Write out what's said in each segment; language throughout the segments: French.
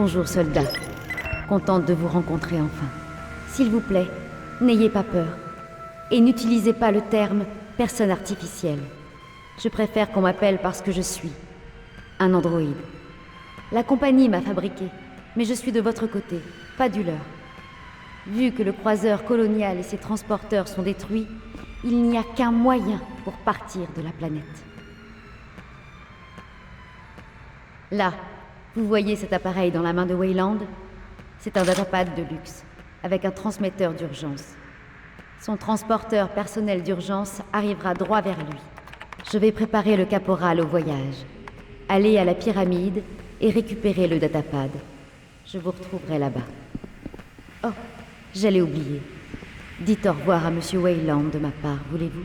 Bonjour, soldat. Contente de vous rencontrer enfin. S'il vous plaît, n'ayez pas peur. Et n'utilisez pas le terme « personne artificielle ». Je préfère qu'on m'appelle parce que je suis un androïde. La compagnie m'a fabriqué, mais je suis de votre côté, pas du leur. Vu que le croiseur colonial et ses transporteurs sont détruits, il n'y a qu'un moyen pour partir de la planète. Là, vous voyez cet appareil dans la main de Weyland? C'est un datapad de luxe, avec un transmetteur d'urgence. Son transporteur personnel d'urgence arrivera droit vers lui. Je vais préparer le caporal au voyage. Allez à la pyramide et récupérez le datapad. Je vous retrouverai là-bas. Oh, j'allais oublier. Dites au revoir à Monsieur Weyland de ma part, voulez-vous?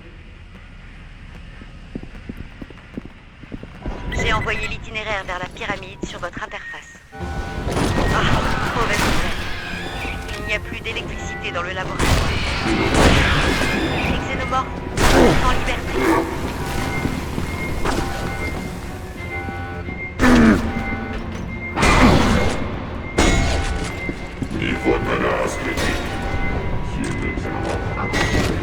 J'ai envoyé l'itinéraire vers la pyramide sur votre interface. Ah, mauvaise nouvelle. Il n'y a plus d'électricité dans le laboratoire. Les xénomorphes sont en liberté. Niveau de menace critique. Cible de xénomorphe incontrôlée.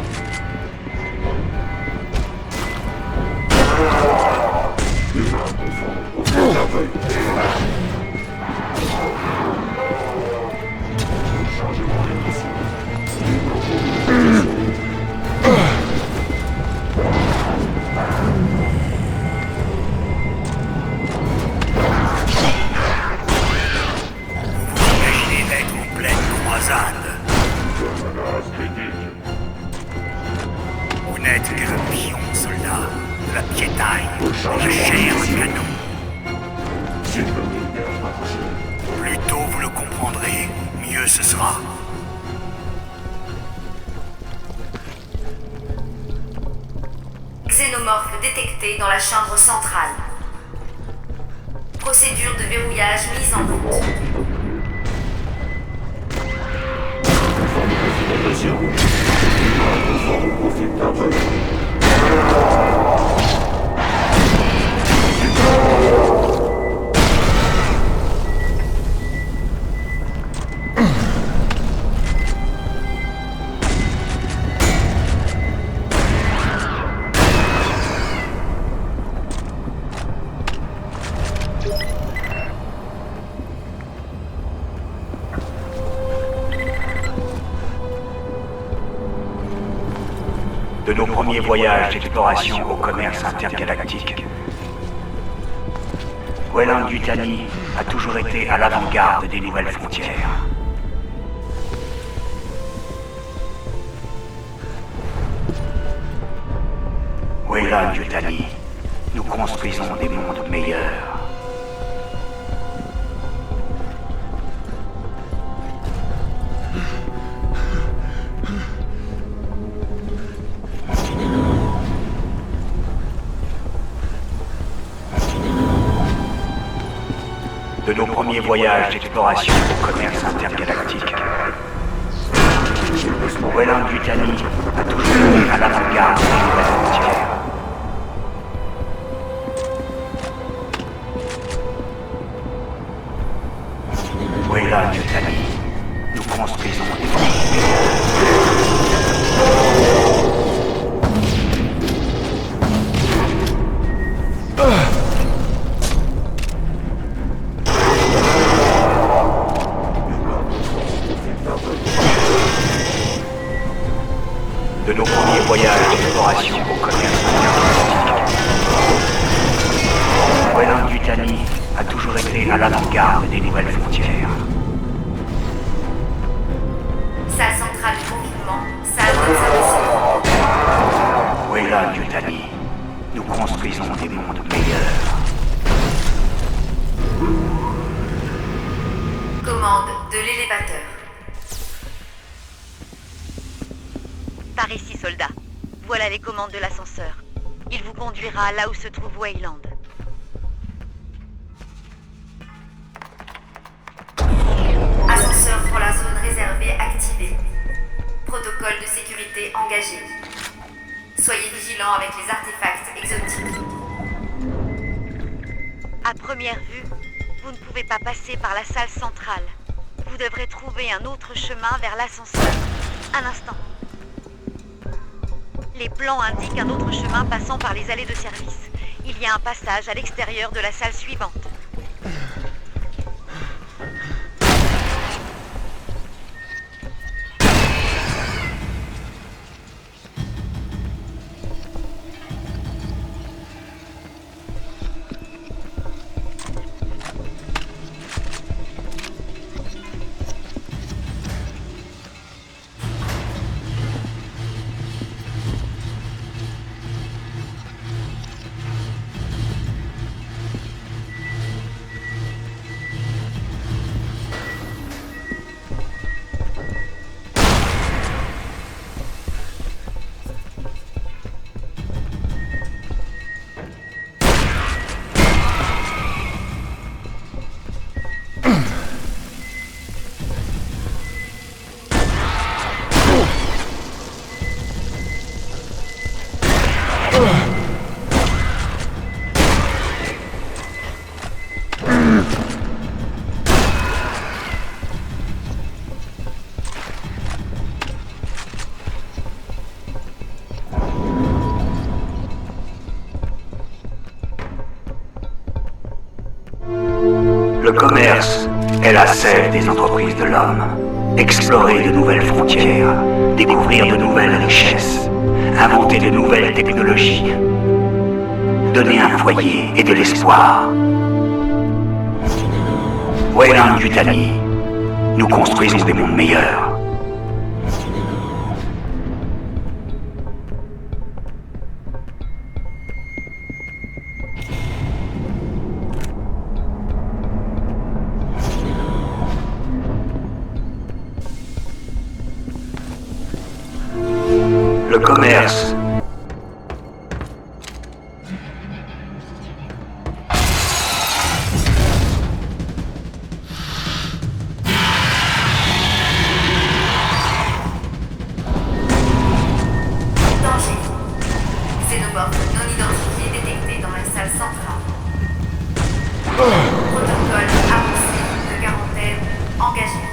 Humain conforme au merveille. Chargement initial. Imaginez être en pleine croisade. Menace critique. Vous n'êtes que le pion, soldat, de la piétaille, de la chair de canon. Cible militaire rapprochée. Plus tôt vous le comprendrez, mieux ce sera. Xénomorphe détecté dans la chambre centrale. Procédure de verrouillage mise en route. Conforme au profil merveille. De nos premiers voyages d'exploration au commerce intergalactique, Weyland-Yutani a toujours été à l'avant-garde des nouvelles frontières. Weyland-Yutani, nous construisons des mondes meilleurs. De nos premiers voyages d'exploration au commerce intergalactique, Weyland-Yutani a toujours été à l'avant-garde des nouvelles frontières. Weyland-Yutani, nous construisons des mondes meilleurs. De nos premiers voyages d'exploration au commerce intergalactique, Weyland-Yutani a toujours été à l'avant-garde des nouvelles frontières. Salle centrale de confinement, salle d'observation. Weyland-Yutani, nous construisons des mondes meilleurs. Commande de l'élévateur. Par ici, soldat. Voilà les commandes de l'ascenseur. Il vous conduira là où se trouve Weyland. Ascenseur pour la zone réservée activé. Protocole de sécurité engagé. Soyez vigilants avec les artefacts exotiques. À première vue, Vous ne pouvez pas passer par la salle centrale. Vous devrez trouver un autre chemin vers l'ascenseur. Un instant. Les plans indiquent un autre chemin passant par les allées de service. Il y a un passage à l'extérieur de la salle suivante. Le commerce est la sève des entreprises de l'homme. Explorer de nouvelles frontières, découvrir de nouvelles richesses, inventer de nouvelles technologies, donner un foyer et de l'espoir. Weyland-Yutani, nous construisons des mondes meilleurs. Le commerce. Danger. Xénomorphe non identifié détecté dans la salle centrale. Protocole avancé de quarantaine engagé.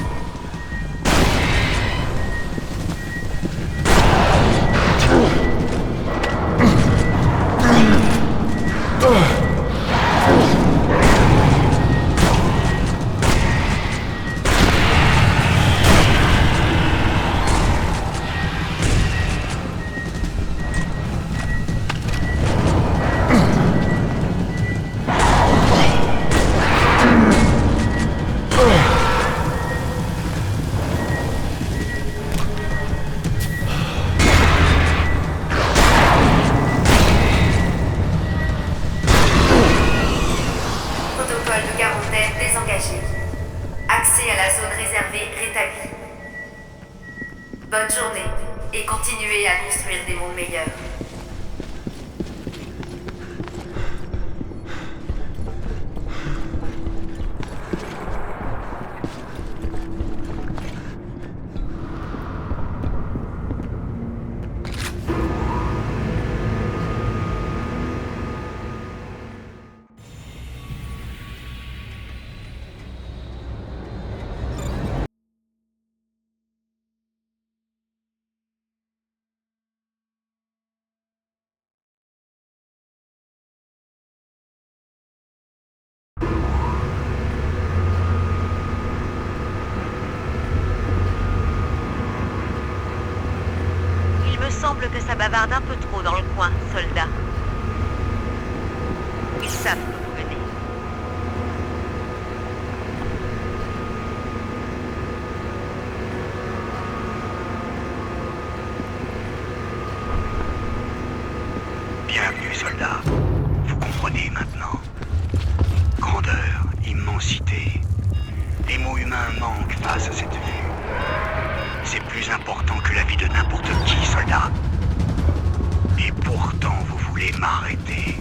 Protocole de quarantaine désengagé. Accès à la zone réservée rétabli. Bonne journée et continuez à construire des mondes meilleurs. Il me semble que ça bavarde un peu trop dans le coin, soldat. Ils savent que vous venez. Bienvenue, soldats. Vous comprenez maintenant. Grandeur, immensité. Les mots humains manquent face à cette vue. C'est plus important que la vie de n'importe qui, soldat. Et pourtant, vous voulez m'arrêter.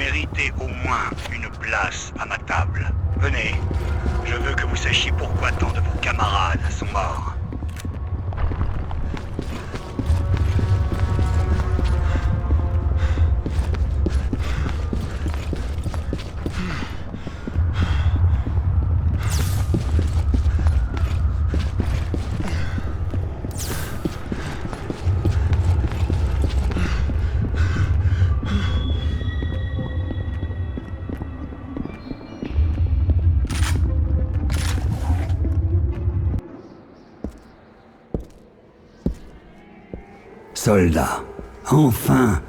méritez au moins une place à ma table. Venez, je veux que vous sachiez pourquoi tant de vos camarades sont morts. Soldats, enfin,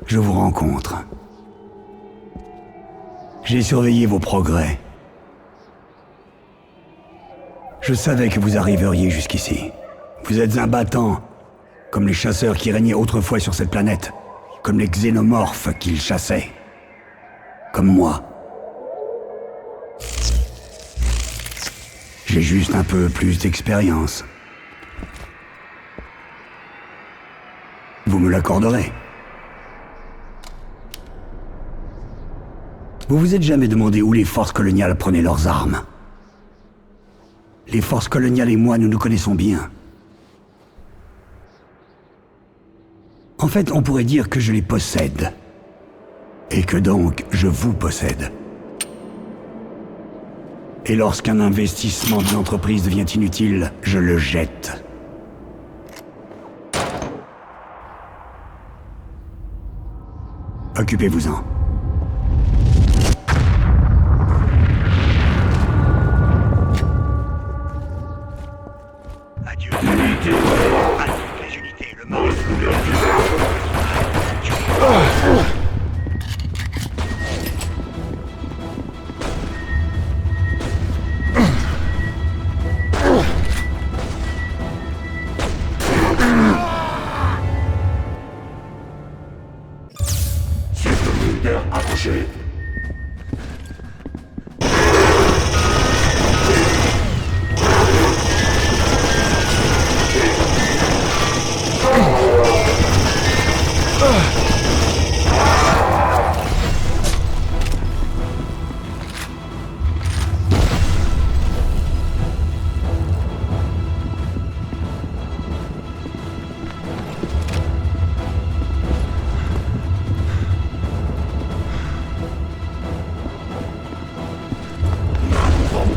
je vous rencontre. J'ai surveillé vos progrès. Je savais que vous arriveriez jusqu'ici. Vous êtes un battant, comme les chasseurs qui régnaient autrefois sur cette planète, comme les xénomorphes qu'ils chassaient. Comme moi. J'ai juste un peu plus d'expérience. Vous me l'accorderez. Vous vous êtes jamais demandé où les forces coloniales prenaient leurs armes? Les forces coloniales et moi, nous nous connaissons bien. En fait, on pourrait dire que je les possède. Et que donc, je vous possède. Et lorsqu'un investissement d'une entreprise devient inutile, je le jette. Occupez-vous-en. Adieu. Unité. À toutes les unités, le mort. Approchez.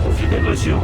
Configuration.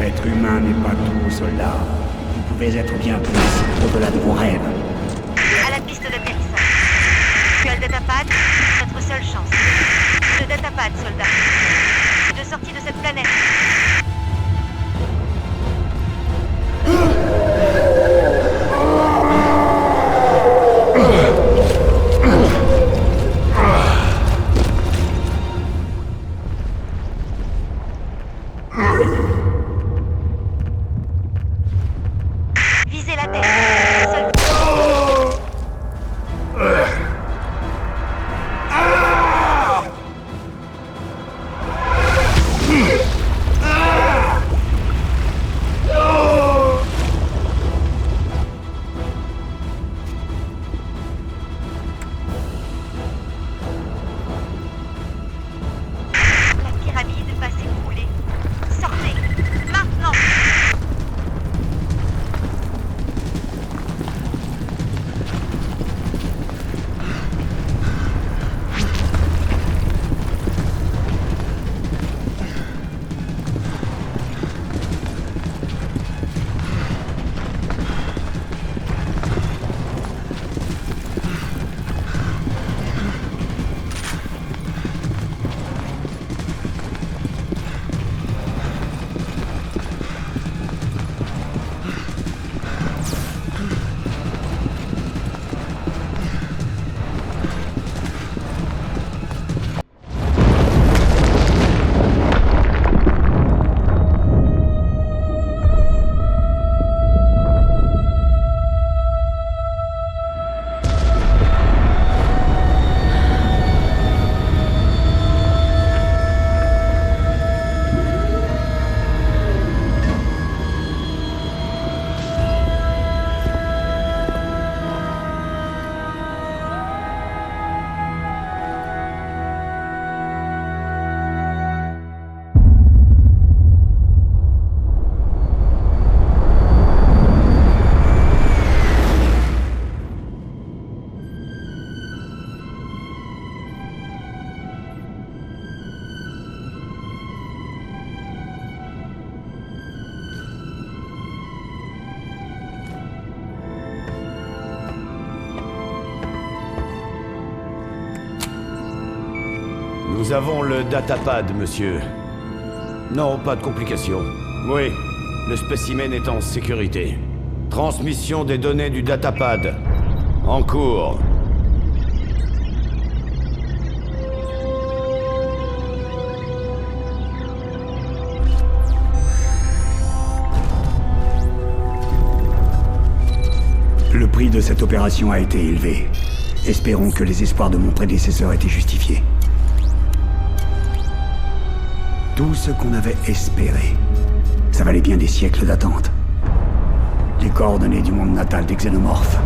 Être humain n'est pas tout, soldat. Vous pouvez être bien plus au-delà de vos rêves. À la piste d'atterrissage. Tu as le datapad, notre seule chance. Le datapad, soldat. Nous avons le datapad, monsieur. Non, pas de complications. Oui, le spécimen est en sécurité. Transmission des données du datapad. En cours. Le prix de cette opération a été élevé. Espérons que les espoirs de mon prédécesseur étaient justifiés. Tout ce qu'on avait espéré, ça valait bien des siècles d'attente. Les coordonnées du monde natal des xénomorphes.